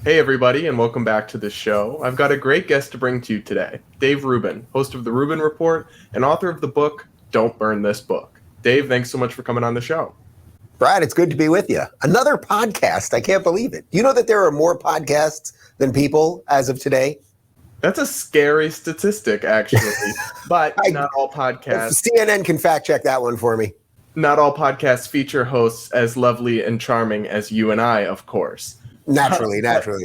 Hey, everybody, and welcome back to the show. I've got a great guest to bring to you today, Dave Rubin, host of the Rubin Report and author of the book, Don't Burn This Book. Dave, thanks so much for coming on the show. Brad, it's good to be with you. Another podcast. I can't believe it. Do you know that there are more podcasts than people as of today? That's a scary statistic, actually, but not all podcasts. CNN can fact check that one for me. Not all podcasts feature hosts as lovely and charming as you and I, of course. Naturally. Part of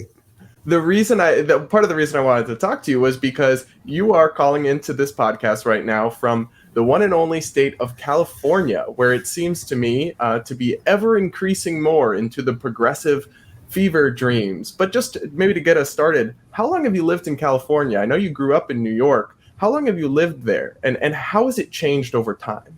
the reason I wanted to talk to you was because you are calling into this podcast right now from the one and only state of California, where it seems to me to be ever increasing more into the progressive fever dreams. But just maybe to get us started, how long have you lived in California? I know you grew up in New York. How long have you lived there? And how has it changed over time?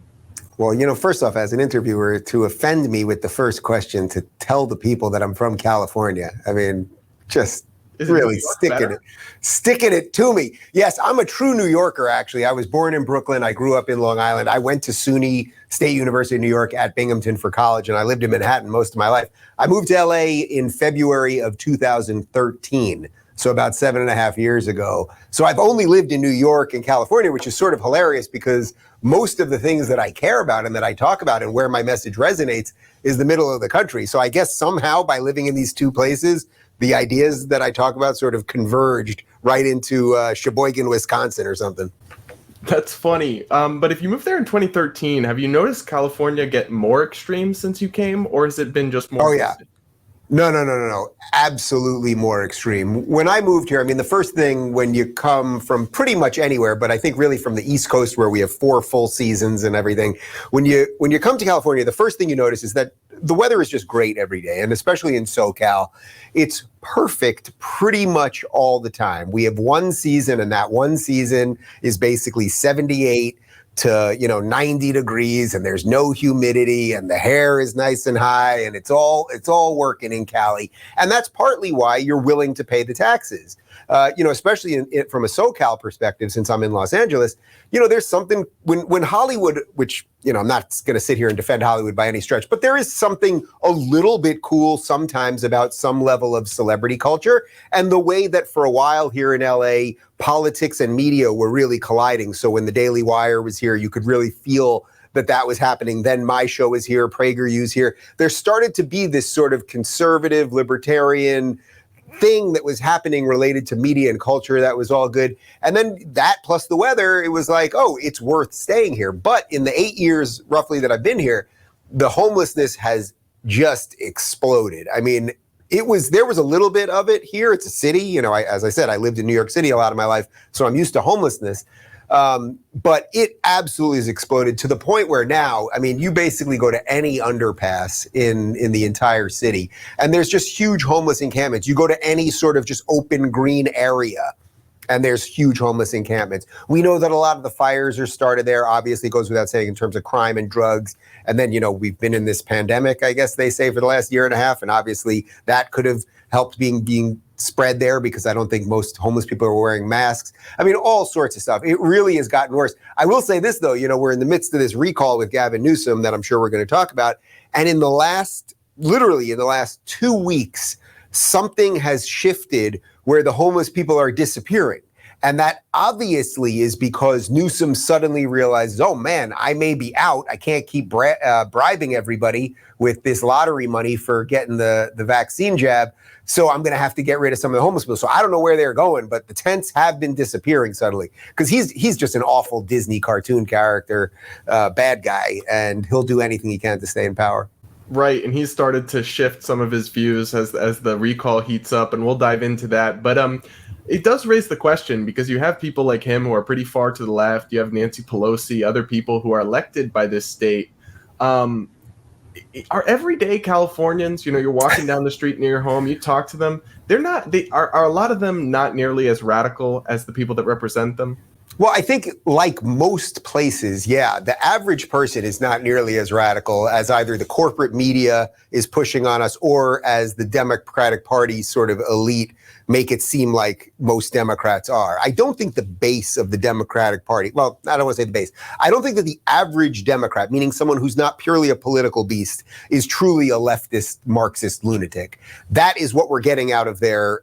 Well, first off, as an interviewer, to offend me with the first question, to tell the people that I'm from California, I mean, just really sticking it to me. Yes, I'm a true New Yorker, actually. I was born in Brooklyn. I grew up in Long Island. I went to SUNY State University of New York at Binghamton for college, and I lived in Manhattan most of my life. I moved to LA in February of 2013. So about 7.5 years ago. So I've only lived in New York and California, which is sort of hilarious because most of the things that I care about and that I talk about and where my message resonates is the middle of the country. So I guess somehow by living in these two places, the ideas that I talk about sort of converged right into Sheboygan, Wisconsin or something. That's funny. But if you moved there in 2013, have you noticed California get more extreme since you came, or has it been just more? Oh, yeah. No. Absolutely more extreme. When I moved here, I mean, the first thing when you come from pretty much anywhere, but I think really from the East Coast where we have 4 full seasons and everything, when you come to California, the first thing you notice is that the weather is just great every day. And especially in SoCal, it's perfect pretty much all the time. We have one season, and that one season is basically 78 to 90 degrees, and there's no humidity, and the hair is nice and high, and it's all working in Cali. And that's partly why you're willing to pay the taxes. Especially from a SoCal perspective, since I'm in Los Angeles, there's something when Hollywood, which, I'm not going to sit here and defend Hollywood by any stretch, but there is something a little bit cool sometimes about some level of celebrity culture and the way that for a while here in LA, politics and media were really colliding. So when the Daily Wire was here, you could really feel that was happening. Then my show is here, PragerU's here. There started to be this sort of conservative, libertarian thing that was happening related to media and culture that was all good. And then that plus the weather, it was like, oh, it's worth staying here. But in the 8 years roughly that I've been here, the homelessness has just exploded. I mean, there was a little bit of it here. It's a city. As I said, I lived in New York City a lot of my life, so I'm used to homelessness. But it absolutely has exploded to the point where now, I mean, you basically go to any underpass in the entire city, and there's just huge homeless encampments. You go to any sort of just open green area, and there's huge homeless encampments. We know that a lot of the fires are started there. Obviously, it goes without saying in terms of crime and drugs. And then, we've been in this pandemic, I guess they say, for the last year and a half. And obviously, that could have helped being spread there because I don't think most homeless people are wearing masks. I mean, all sorts of stuff. It really has gotten worse. I will say this, though, we're in the midst of this recall with Gavin Newsom that I'm sure we're going to talk about. And literally in the last 2 weeks, something has shifted where the homeless people are disappearing. And that obviously is because Newsom suddenly realizes, oh man, I may be out. I can't keep bribing everybody with this lottery money for getting the vaccine jab. So I'm going to have to get rid of some of the homeless people. So I don't know where they're going, but the tents have been disappearing suddenly because he's just an awful Disney cartoon character, bad guy, and he'll do anything he can to stay in power. Right, and he's started to shift some of his views as the recall heats up, and we'll dive into that. But it does raise the question because you have people like him who are pretty far to the left. You have Nancy Pelosi, other people who are elected by this state. Are everyday Californians, you're walking down the street near your home, you talk to them, are a lot of them not nearly as radical as the people that represent them? Well, I think like most places, yeah, the average person is not nearly as radical as either the corporate media is pushing on us or as the Democratic Party sort of elite make it seem like most Democrats are. I don't think the base of the Democratic Party, well, I don't want to say the base. I don't think that the average Democrat, meaning someone who's not purely a political beast, is truly a leftist Marxist lunatic. That is what we're getting out of their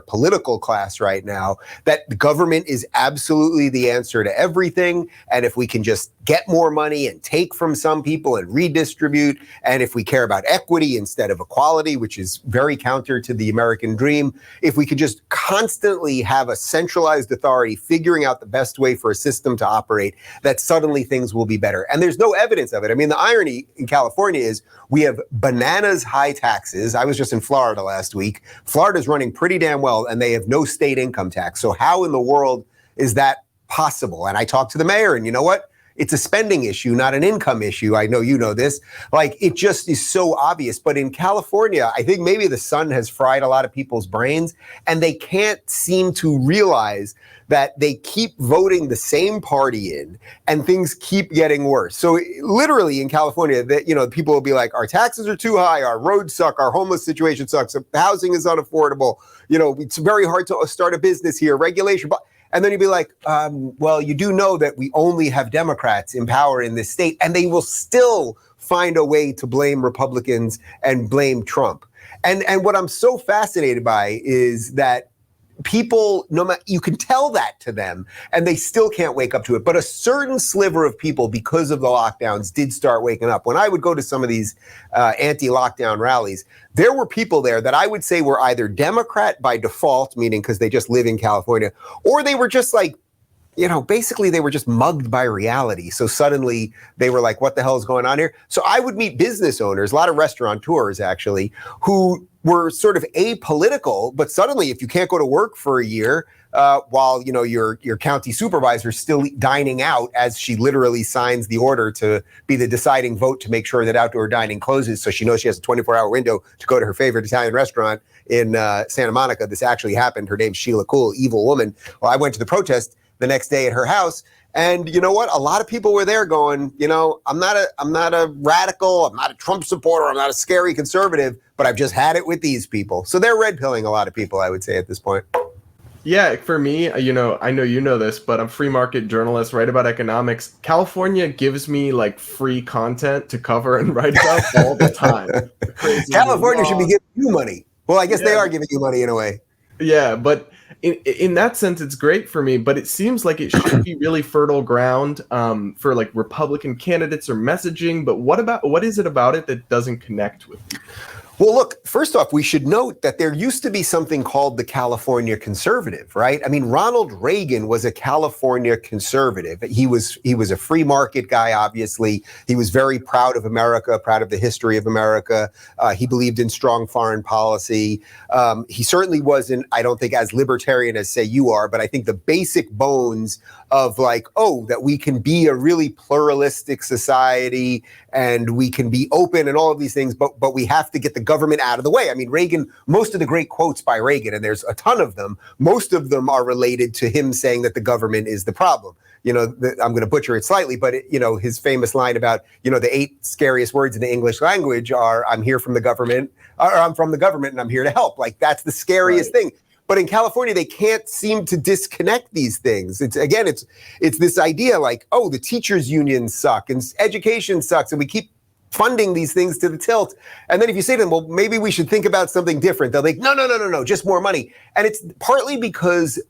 political class right now, that the government is absolutely the answer to everything. And if we can just get more money and take from some people and redistribute, and if we care about equity instead of equality, which is very counter to the American dream, if we could just constantly have a centralized authority figuring out the best way for a system to operate, that suddenly things will be better. And there's no evidence of it. I mean, the irony in California is we have bananas high taxes. I was just in Florida last week. Florida's running pretty damn well, and they have no state income tax. So how in the world is that possible? And I talked to the mayor, and you know what? It's a spending issue, not an income issue. I know you know this. Like, it just is so obvious. But in California, I think maybe the sun has fried a lot of people's brains, and they can't seem to realize that they keep voting the same party in, and things keep getting worse. So literally in California, that, you know, people will be like, our taxes are too high, our roads suck, our homeless situation sucks, housing is unaffordable, you know, it's very hard to start a business here, regulation. And then you'd be like, well, you do know that we only have Democrats in power in this state, and they will still find a way to blame Republicans and blame Trump. And what I'm so fascinated by is that people, no matter, you can tell that to them and they still can't wake up to it. But a certain sliver of people, because of the lockdowns, did start waking up. When I would go to some of these anti-lockdown rallies, there were people there that I would say were either Democrat by default, meaning because they just live in California, or they were just like, you know, basically they were just mugged by reality. So suddenly they were like, what the hell is going on here? So I would meet business owners, a lot of restaurateurs actually, who were sort of apolitical, but suddenly if you can't go to work for a year, while, you know, your county supervisor is still dining out as she literally signs the order to be the deciding vote to make sure that outdoor dining closes, so she knows she has a 24-hour window to go to her favorite Italian restaurant in Santa Monica. This actually happened. Her name's Sheila Cool, evil woman. Well, I went to the protest the next day at her house. And you know what? A lot of people were there going, you know, I'm not a radical, I'm not a Trump supporter, I'm not a scary conservative, but I've just had it with these people. So they're red pilling a lot of people, I would say, at this point. Yeah, for me, you know, I know you know this, but I'm a free market journalist, write about economics. California gives me like free content to cover and write about all the time. California should be giving you money. Well, I guess they are giving you money in a way. Yeah, but in that sense, it's great for me, but it seems like it should be really fertile ground for like Republican candidates or messaging. But what is it about it that doesn't connect with people? Well, look, first off, we should note that there used to be something called the California conservative, right? I mean, Ronald Reagan was a California conservative. He was a free market guy, obviously. He was very proud of America, proud of the history of America. He believed in strong foreign policy. He certainly wasn't, I don't think, as libertarian as, say, you are, but I think the basic bones of like, oh, that we can be a really pluralistic society and we can be open and all of these things, but we have to get the government out of the way. I mean, Reagan, most of the great quotes by Reagan, and there's a ton of them, most of them are related to him saying that the government is the problem. You know, I'm going to butcher it slightly, but you know, his famous line about, you know, the 8 scariest words in the English language are, I'm here from the government, or I'm from the government and I'm here to help. Like, that's the scariest thing. But in California, they can't seem to disconnect these things. It's this idea like, oh, the teachers' unions suck and education sucks, and we keep funding these things to the tilt. And then if you say to them, well, maybe we should think about something different, they'll be like, no, just more money. And it's partly because,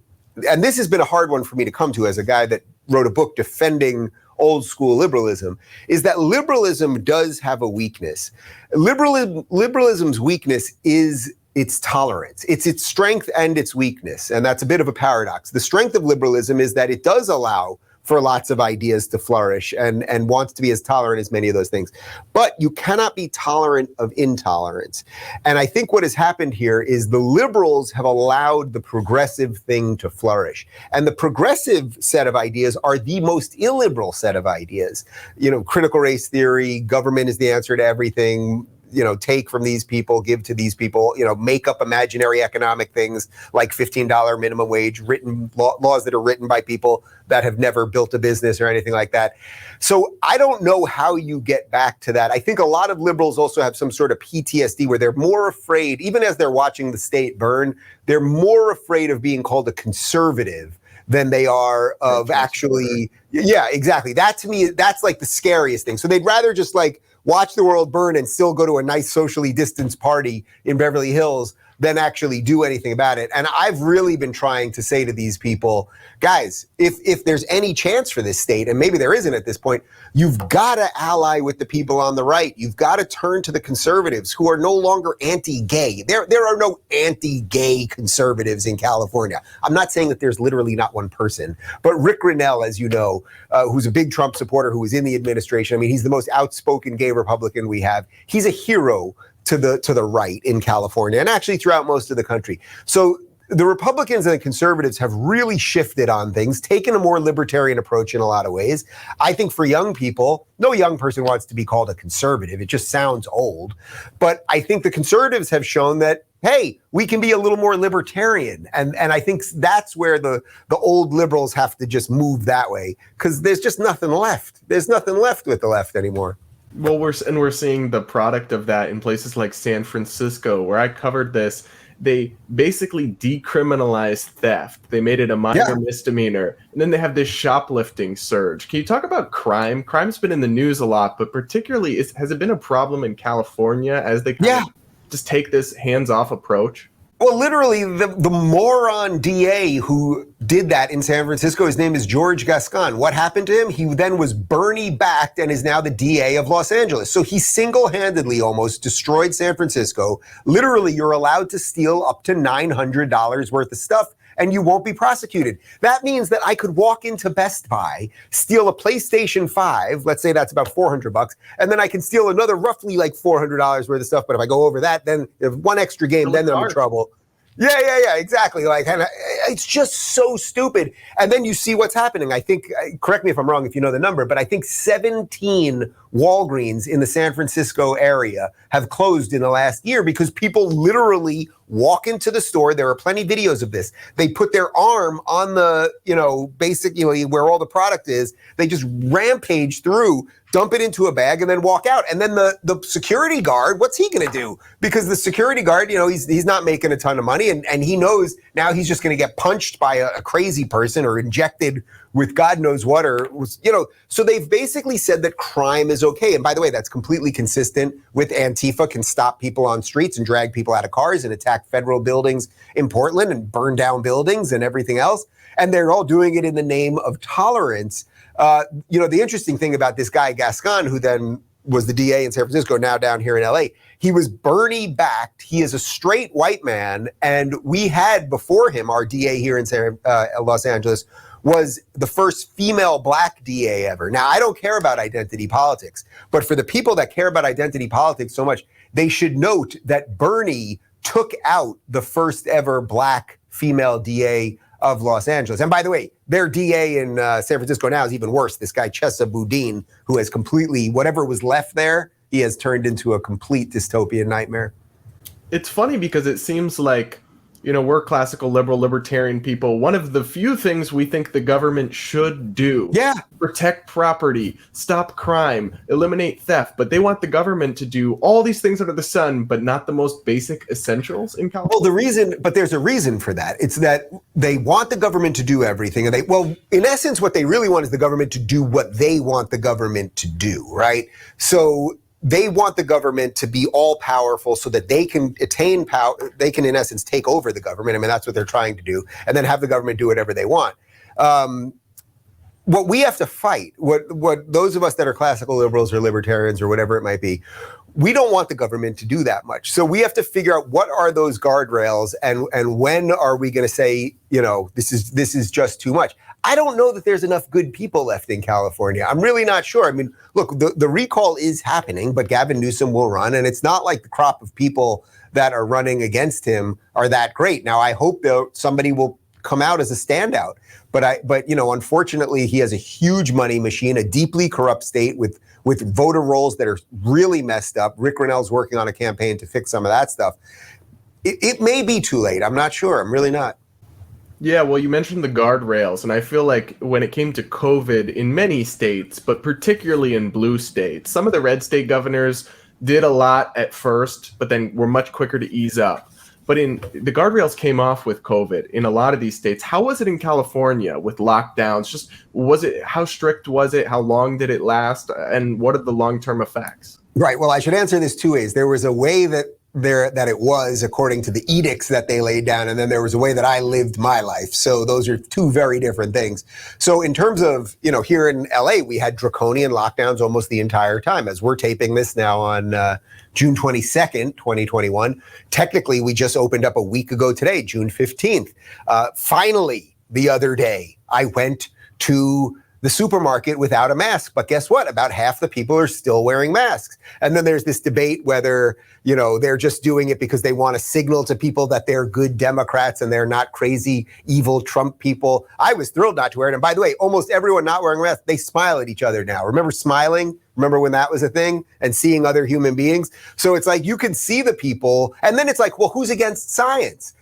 and this has been a hard one for me to come to as a guy that wrote a book defending old school liberalism, is that liberalism does have a weakness. Liberalism's weakness is its tolerance. It's its strength and its weakness. And that's a bit of a paradox. The strength of liberalism is that it does allow for lots of ideas to flourish and wants to be as tolerant as many of those things. But you cannot be tolerant of intolerance. And I think what has happened here is the liberals have allowed the progressive thing to flourish. And the progressive set of ideas are the most illiberal set of ideas. You know, critical race theory, government is the answer to everything, take from these people, give to these people, make up imaginary economic things like $15 minimum wage, written laws that are written by people that have never built a business or anything like that. So I don't know how you get back to that. I think a lot of liberals also have some sort of PTSD where they're more afraid, even as they're watching the state burn, they're more afraid of being called a conservative than they are of actually, yeah, exactly. That to me, that's like the scariest thing. So they'd rather just like watch the world burn and still go to a nice socially distanced party in Beverly Hills than actually do anything about it. And I've really been trying to say to these people, guys, if there's any chance for this state, and maybe there isn't at this point, you've got to ally with the people on the right. You've got to turn to the conservatives who are no longer anti-gay. There are no anti-gay conservatives in California. I'm not saying that there's literally not one person, but Rick Grinnell, as you know, who's a big Trump supporter, who was in the administration. I mean, he's the most outspoken gay Republican we have. He's a hero to the right in California and actually throughout most of the country. So the Republicans and the conservatives have really shifted on things, taken a more libertarian approach in a lot of ways. I think for young people, no young person wants to be called a conservative. It just sounds old. But I think the conservatives have shown that, hey, we can be a little more libertarian. And I think that's where the old liberals have to just move that way, because there's just nothing left. There's nothing left with the left anymore. Well, we're seeing the product of that in places like San Francisco, where I covered this. They basically decriminalized theft. They made it a minor misdemeanor. And then they have this shoplifting surge. Can you talk about crime? Crime's been in the news a lot, but particularly, has it been a problem in California as they kind of just take this hands-off approach? Well, literally, the moron DA who did that in San Francisco, his name is George Gascon. What happened to him? He then was Bernie-backed and is now the DA of Los Angeles. So he single-handedly almost destroyed San Francisco. Literally, you're allowed to steal up to $900 worth of stuff, and you won't be prosecuted. That means that I could walk into Best Buy, steal a PlayStation 5, let's say that's about $400, and then I can steal another roughly like $400 worth of stuff. But if I go over that, then if one extra game, then I'm in trouble. Yeah, exactly. Like, and it's just so stupid. And then you see what's happening. I think, correct me if I'm wrong if you know the number, but I think 17 Walgreens in the San Francisco area have closed in the last year because people literally walk into the store. There are plenty of videos of this. They put their arm on the, basically where all the product is. They just rampage through, dump it into a bag, and then walk out. And then the security guard, what's he going to do? Because the security guard, he's not making a ton of money, and he knows now he's just going to get punched by a crazy person or injected with God knows what, so they've basically said that crime is okay. And by the way, that's completely consistent with Antifa can stop people on streets and drag people out of cars and attack federal buildings in Portland and burn down buildings and everything else. And they're all doing it in the name of tolerance. The interesting thing about this guy, Gascon, who then was the DA in San Francisco, now down here in LA, he was Bernie-backed. He is a straight white man. And we had before him, our DA here in Los Angeles, was the first female black DA ever. Now, I don't care about identity politics, but for the people that care about identity politics so much, they should note that Bernie took out the first ever black female DA of Los Angeles. And by the way, their DA in San Francisco now is even worse. This guy, Chesa Boudin, who has completely, whatever was left there, he has turned into a complete dystopian nightmare. It's funny because it seems like, we're classical liberal libertarian people. One of the few things we think the government should do. Yeah. Protect property, stop crime, eliminate theft. But they want the government to do all these things under the sun, but not the most basic essentials in California. Well, there's a reason for that. It's that they want the government to do everything. And in essence, what they really want is the government to do what they want the government to do, right? So they want the government to be all powerful so that they can attain power. They can, in essence, take over the government. I mean, that's what they're trying to do, and then have the government do whatever they want. What we have to fight, what those of us that are classical liberals or libertarians or whatever it might be, we don't want the government to do that much. So we have to figure out what are those guardrails and when are we going to say, this is just too much. I don't know that there's enough good people left in California. I'm really not sure. I mean, look, the recall is happening, but Gavin Newsom will run, and it's not like the crop of people that are running against him are that great. Now, I hope somebody will come out as a standout, but unfortunately, he has a huge money machine, a deeply corrupt state with with voter rolls that are really messed up. Rick Grinnell's working on a campaign to fix some of that stuff. It may be too late. I'm not sure. I'm really not. Yeah, well, you mentioned the guardrails, and I feel like when it came to COVID in many states, but particularly in blue states, some of the red state governors did a lot at first, but then were much quicker to ease up. But the guardrails came off with COVID in a lot of these states. How was it in California with lockdowns? Just how strict was it? How long did it last? And what are the long-term effects? Right. Well, I should answer this two ways. There was a way that it was according to the edicts that they laid down, and then there was a way that I lived my life. So those are two very different things. So in terms of, here in LA, we had draconian lockdowns almost the entire time. As we're taping this now on June 22nd, 2021, technically we just opened up a week ago today, June 15th. Finally, the other day, I went to the supermarket without a mask. But guess what? About half the people are still wearing masks. And then there's this debate whether, they're just doing it because they want to signal to people that they're good Democrats and they're not crazy, evil Trump people. I was thrilled not to wear it. And by the way, almost everyone not wearing a mask, they smile at each other now. Remember smiling? Remember when that was a thing? And seeing other human beings? So it's like you can see the people. And then it's like, well, who's against science?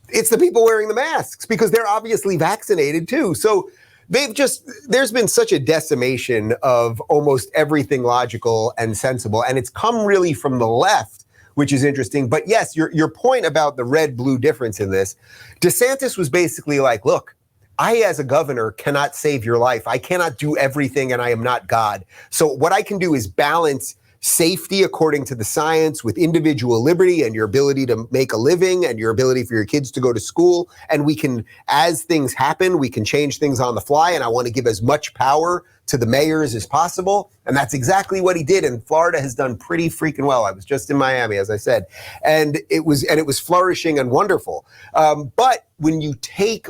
It's the people wearing the masks because they're obviously vaccinated too. So there's been such a decimation of almost everything logical and sensible. And it's come really from the left, which is interesting. But yes, your point about the red-blue difference in this, DeSantis was basically like, look, I, as a governor, cannot save your life. I cannot do everything, and I am not God. So what I can do is balance safety according to the science with individual liberty and your ability to make a living and your ability for your kids to go to school. And we can, as things happen, we can change things on the fly. And I want to give as much power to the mayors as possible. And that's exactly what he did. And Florida has done pretty freaking well. I was just in Miami, as I said, and it was flourishing and wonderful. But when you take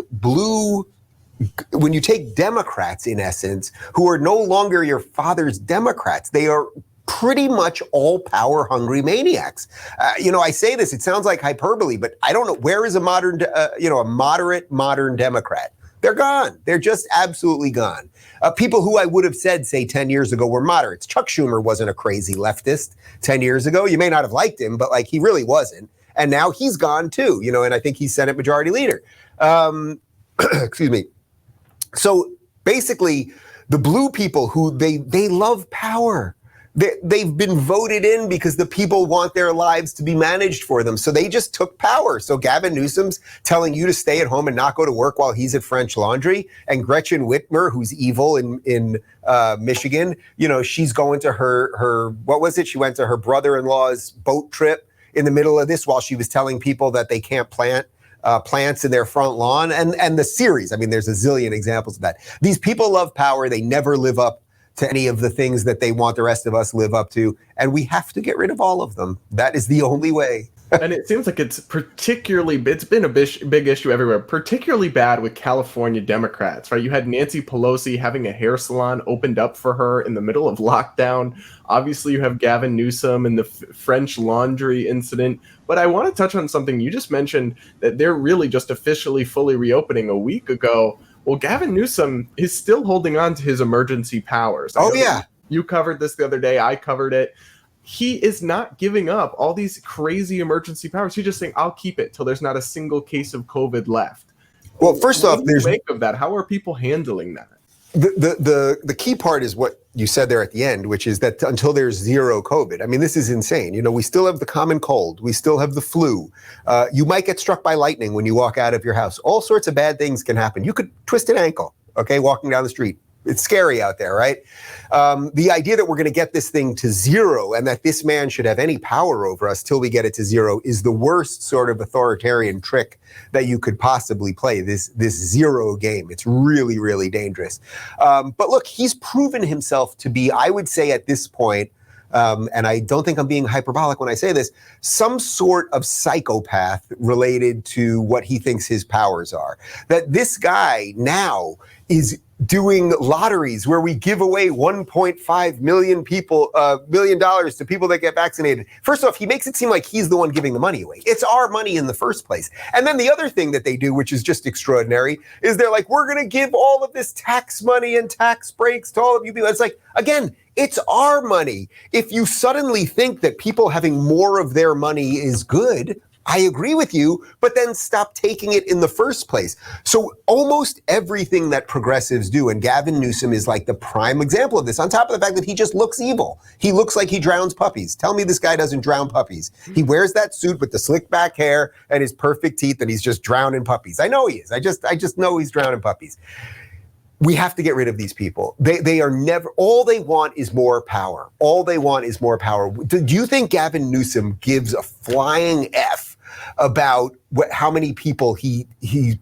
Democrats, in essence, who are no longer your father's Democrats, they are pretty much all power-hungry maniacs. I say this, it sounds like hyperbole, but I don't know, where is a moderate modern Democrat? They're gone. They're just absolutely gone. People who I would have said, say, 10 years ago were moderates. Chuck Schumer wasn't a crazy leftist 10 years ago. You may not have liked him, but he really wasn't. And now he's gone too, and I think he's Senate Majority Leader. Excuse me. So basically, the blue people who they love power. They've been voted in because the people want their lives to be managed for them. So they just took power. So Gavin Newsom's telling you to stay at home and not go to work while he's at French Laundry. And Gretchen Whitmer, who's evil in Michigan, she's going to her, what was it? She went to her brother-in-law's boat trip in the middle of this while she was telling people that they can't plant plants in their front lawn. And the series, there's a zillion examples of that. These people love power. They never live up to any of the things that they want the rest of us live up to. And we have to get rid of all of them. That is the only way. And it seems like it's been a big issue everywhere, particularly bad with California Democrats, right? You had Nancy Pelosi having a hair salon opened up for her in the middle of lockdown. Obviously, you have Gavin Newsom and the French Laundry incident. But I want to touch on something you just mentioned, that they're really just officially fully reopening a week ago. Well, Gavin Newsom is still holding on to his emergency powers. Oh, yeah. You covered this the other day. I covered it. He is not giving up all these crazy emergency powers. He's just saying, I'll keep it till there's not a single case of COVID left. Well, first off, there's make of that. How are people handling that? The key part is what you said there at the end, which is that until there's zero COVID, this is insane. We still have the common cold. We still have the flu. You might get struck by lightning when you walk out of your house. All sorts of bad things can happen. You could twist an ankle, walking down the street. It's scary out there, right? The idea that we're going to get this thing to zero and that this man should have any power over us till we get it to zero is the worst sort of authoritarian trick that you could possibly play, this zero game. It's really, really dangerous. But look, he's proven himself to be, I would say at this point, and I don't think I'm being hyperbolic when I say this, some sort of psychopath related to what he thinks his powers are. That this guy now is doing lotteries where we give away $1.5 million to people that get vaccinated. First off, he makes it seem like he's the one giving the money away. It's our money in the first place. And then the other thing that they do, which is just extraordinary, is they're like, we're going to give all of this tax money and tax breaks to all of you people. It's like, again, It's our money. If you suddenly think that people having more of their money is good, I agree with you, but then stop taking it in the first place. So almost everything that progressives do, and Gavin Newsom is like the prime example of this, on top of the fact that he just looks evil. He looks like he drowns puppies. Tell me this guy doesn't drown puppies. He wears that suit with the slick back hair and his perfect teeth, and he's just drowning puppies. I know he is. I just know he's drowning puppies. We have to get rid of these people. They are never, all they want is more power. All they want is more power. Do you think Gavin Newsom gives a flying F about how many people he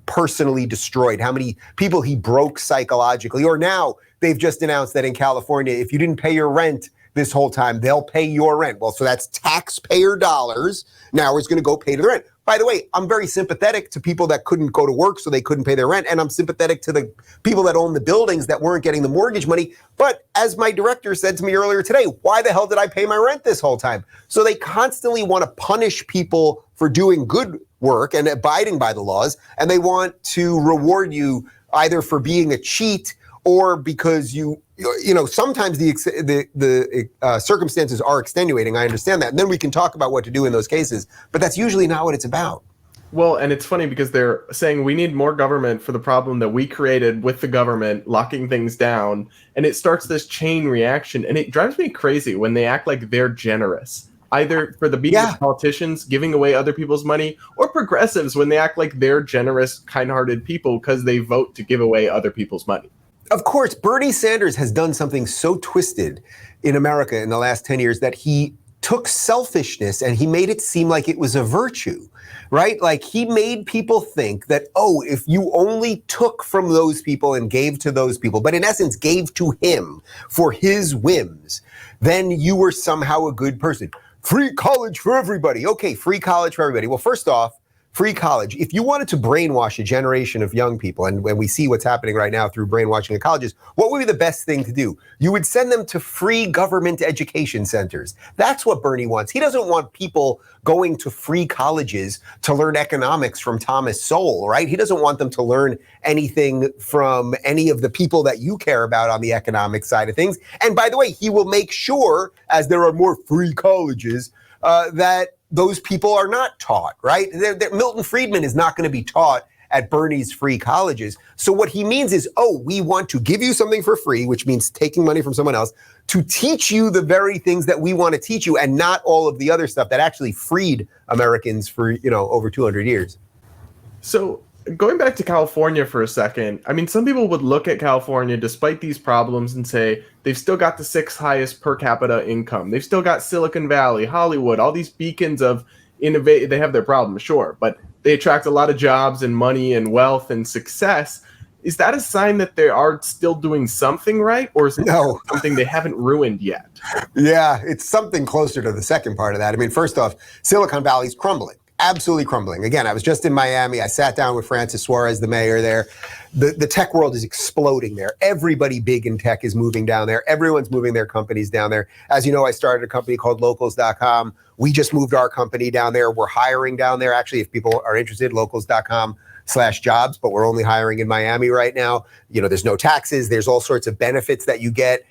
personally destroyed, how many people he broke psychologically? Or now they've just announced that in California, if you didn't pay your rent this whole time, they'll pay your rent. Well, so that's taxpayer dollars. Now it's going to go pay to the rent. By the way, I'm very sympathetic to people that couldn't go to work so they couldn't pay their rent. And I'm sympathetic to the people that own the buildings that weren't getting the mortgage money. But as my director said to me earlier today, why the hell did I pay my rent this whole time? So they constantly want to punish people for doing good work and abiding by the laws. And they want to reward you either for being a cheat or because you know, sometimes the circumstances are extenuating. I understand that. And then we can talk about what to do in those cases. But that's usually not what it's about. Well, and it's funny because they're saying we need more government for the problem that we created with the government locking things down. And it starts this chain reaction. And it drives me crazy when they act like they're generous, either for the being of politicians giving away other people's money, or progressives when they act like they're generous, kind-hearted people because they vote to give away other people's money. Of course, Bernie Sanders has done something so twisted in America in the last 10 years that he took selfishness and he made it seem like it was a virtue, right? Like he made people think that, oh, if you only took from those people and gave to those people, but in essence gave to him for his whims, then you were somehow a good person. Free college for everybody. Okay, free college for everybody. Well, first off, free college. If you wanted to brainwash a generation of young people, and when we see what's happening right now through brainwashing in colleges, what would be the best thing to do? You would send them to free government education centers. That's what Bernie wants. He doesn't want people going to free colleges to learn economics from Thomas Sowell, right? He doesn't want them to learn anything from any of the people that you care about on the economic side of things. And by the way, he will make sure, as there are more free colleges, that those people are not taught, right? Milton Friedman is not going to be taught at Bernie's free colleges. So what he means is, oh, we want to give you something for free, which means taking money from someone else, to teach you the very things that we want to teach you and not all of the other stuff that actually freed Americans for, over 200 years. So going back to California for a second, I mean, some people would look at California despite these problems and say they've still got the 6th highest per capita income. They've still got Silicon Valley, Hollywood, all these beacons of innovate. They have their problems, sure, but they attract a lot of jobs and money and wealth and success. Is that a sign that they are still doing something right, or is it something they haven't ruined yet? Yeah, it's something closer to the second part of that. I mean, first off, Silicon Valley's crumbling. Absolutely crumbling. Again, I was just in Miami. I sat down with Francis Suarez, the mayor there. The tech world is exploding there. Everybody big in tech is moving down there. Everyone's moving their companies down there. As you know, I started a company called locals.com. We just moved our company down there. We're hiring down there. Actually, if people are interested, locals.com/jobs, but we're only hiring in Miami right now. There's no taxes. There's all sorts of benefits that you get.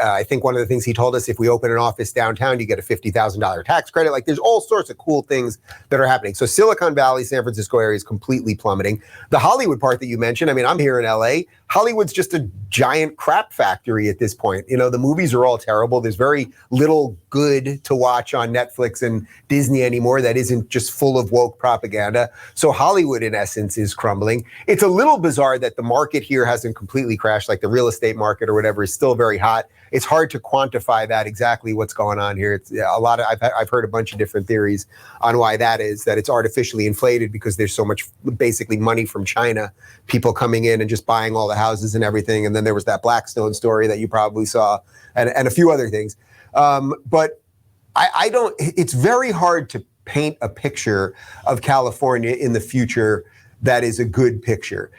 I think one of the things he told us, if we open an office downtown, you get a $50,000 tax credit. Like there's all sorts of cool things that are happening. So Silicon Valley, San Francisco area is completely plummeting. The Hollywood part that you mentioned, I mean, I'm here in LA. Hollywood's just a giant crap factory at this point. The movies are all terrible. There's very little good to watch on Netflix and Disney anymore that isn't just full of woke propaganda. So Hollywood, in essence, is crumbling. It's a little bizarre that the market here hasn't completely crashed, like the real estate market or whatever is still very hot. It's hard to quantify that exactly what's going on here. It's a lot of, I've heard a bunch of different theories on why that is, that it's artificially inflated because there's so much basically money from China, people coming in and just buying all the houses and everything. And then there was that Blackstone story that you probably saw and a few other things. But I don't, it's very hard to paint a picture of California in the future that is a good picture.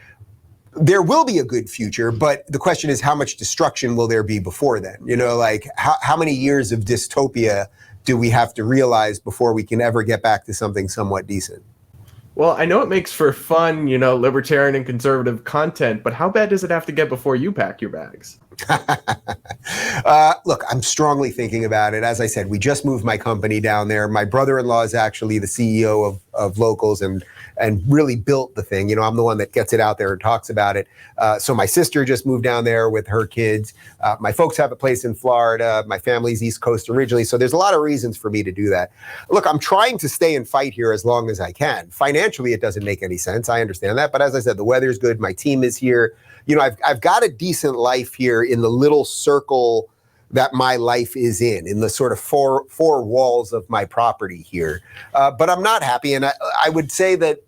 There will be a good future, but the question is how much destruction will there be before then? Like how many years of dystopia do we have to realize before we can ever get back to something somewhat decent? Well, I know it makes for fun, libertarian and conservative content, but how bad does it have to get before you pack your bags? Look, I'm strongly thinking about it. As I said, we just moved my company down there. My brother-in-law is actually the CEO of Locals and really built the thing. I'm the one that gets it out there and talks about it. So my sister just moved down there with her kids. My folks have a place in Florida. My family's East Coast originally. So there's a lot of reasons for me to do that. Look, I'm trying to stay and fight here as long as I can. Financially, it doesn't make any sense. I understand that. But as I said, the weather's good. My team is here. I've got a decent life here in the little circle that my life is in the sort of four walls of my property here. But I'm not happy. And I would say that,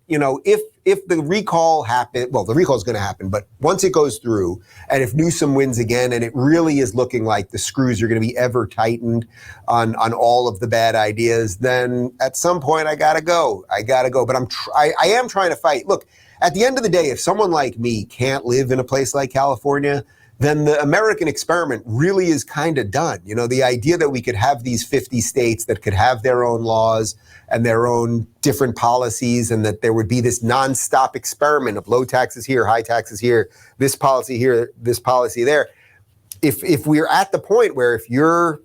if the recall happened, well, the recall is going to happen, but once it goes through and if Newsom wins again, and it really is looking like the screws are going to be ever tightened on all of the bad ideas, then at some point I got to go. But I am trying to fight. Look, at the end of the day, if someone like me can't live in a place like California, then the American experiment really is kind of done. The idea that we could have these 50 states that could have their own laws and their own different policies, and that there would be this nonstop experiment of low taxes here, high taxes here, this policy here, this policy there. If we're at the point where if you're,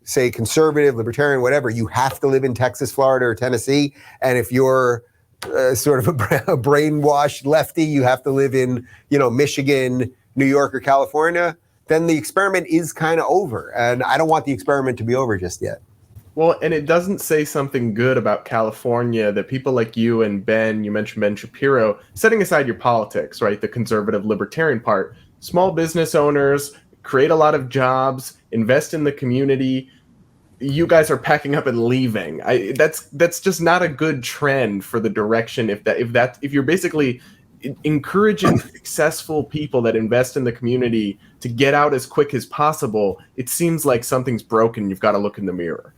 say conservative, libertarian, whatever, you have to live in Texas, Florida, or Tennessee, and if you're sort of a brainwashed lefty, you have to live in, Michigan, New York, or California, then the experiment is kind of over. And I don't want the experiment to be over just yet. Well, and it doesn't say something good about California that people like you and Ben, you mentioned Ben Shapiro, setting aside your politics, right? The conservative libertarian part, small business owners create a lot of jobs, invest in the community. You guys are packing up and leaving. That's just not a good trend for the direction. If you're basically encouraging successful people that invest in the community to get out as quick as possible, it seems like something's broken. You've got to look in the mirror.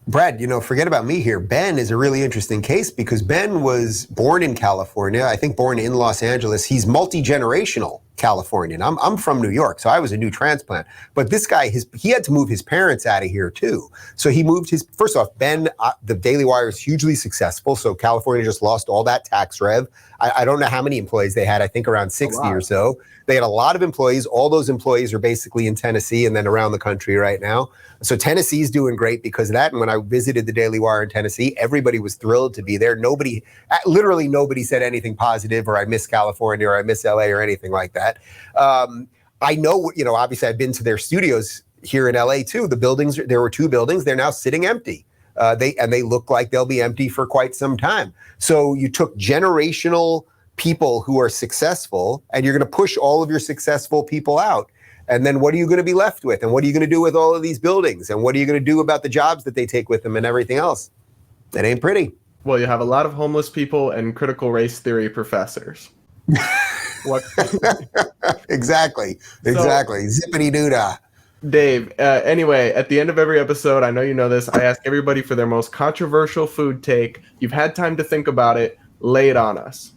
Brad, forget about me here. Ben is a really interesting case because Ben was born in California, I think born in Los Angeles. He's multi-generational Californian. I'm from New York, so I was a new transplant. But this guy, he had to move his parents out of here too. So he moved first off, Ben, the Daily Wire is hugely successful. So California just lost all that tax rev. I don't know how many employees they had. I think around 60 or so. They had a lot of employees. All those employees are basically in Tennessee and then around the country right now. So Tennessee's doing great because of that. And when I visited the Daily Wire in Tennessee, everybody was thrilled to be there. Literally nobody said anything positive or I miss California or I miss LA or anything like that. I know, obviously I've been to their studios here in LA too. There were 2 buildings. They're now sitting empty. They look like they'll be empty for quite some time. So you took generational people who are successful and you're going to push all of your successful people out. And then what are you going to be left with? And what are you going to do with all of these buildings? And what are you going to do about the jobs that they take with them and everything else? That ain't pretty. Well, you have a lot of homeless people and critical race theory professors. What? Exactly. Zippity doo-dah. Dave, anyway, at the end of every episode, I know you know this, I ask everybody for their most controversial food take. You've had time to think about it. Lay it on us.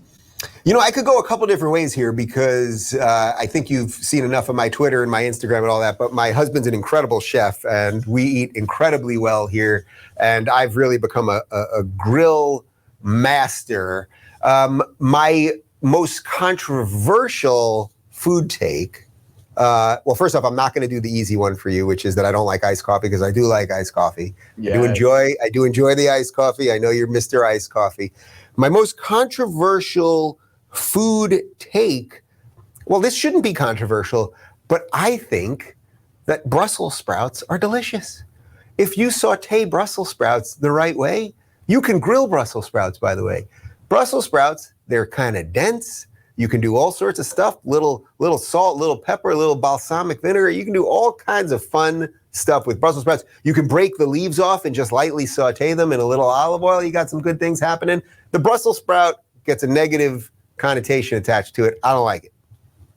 I could go a couple different ways here because I think you've seen enough of my Twitter and my Instagram and all that, but my husband's an incredible chef and we eat incredibly well here. And I've really become a grill master. My most controversial food take, well, first off, I'm not going to do the easy one for you, which is that I don't like iced coffee because I do like iced coffee. Yeah. I do enjoy the iced coffee. I know you're Mr. Iced Coffee. My most controversial food take, well, this shouldn't be controversial, but I think that Brussels sprouts are delicious. If you saute Brussels sprouts the right way, you can grill Brussels sprouts, by the way. Brussels sprouts, they're kind of dense. You can do all sorts of stuff, little salt, little pepper, little balsamic vinegar. You can do all kinds of fun stuff with Brussels sprouts. You can break the leaves off and just lightly saute them in a little olive oil. You got some good things happening. The Brussels sprout gets a negative connotation attached to it. I don't like it.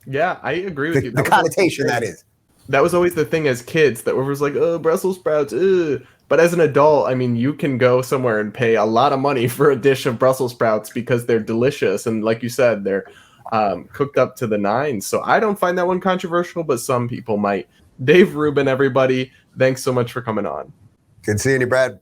Yeah, I agree with you. The connotation, that is. That was always the thing as kids, that was like, oh, Brussels sprouts, ugh. But as an adult, I mean, you can go somewhere and pay a lot of money for a dish of Brussels sprouts because they're delicious. And like you said, they're cooked up to the nines. So I don't find that one controversial, but some people might. Dave Rubin, everybody, thanks so much for coming on. Good seeing you, Brad.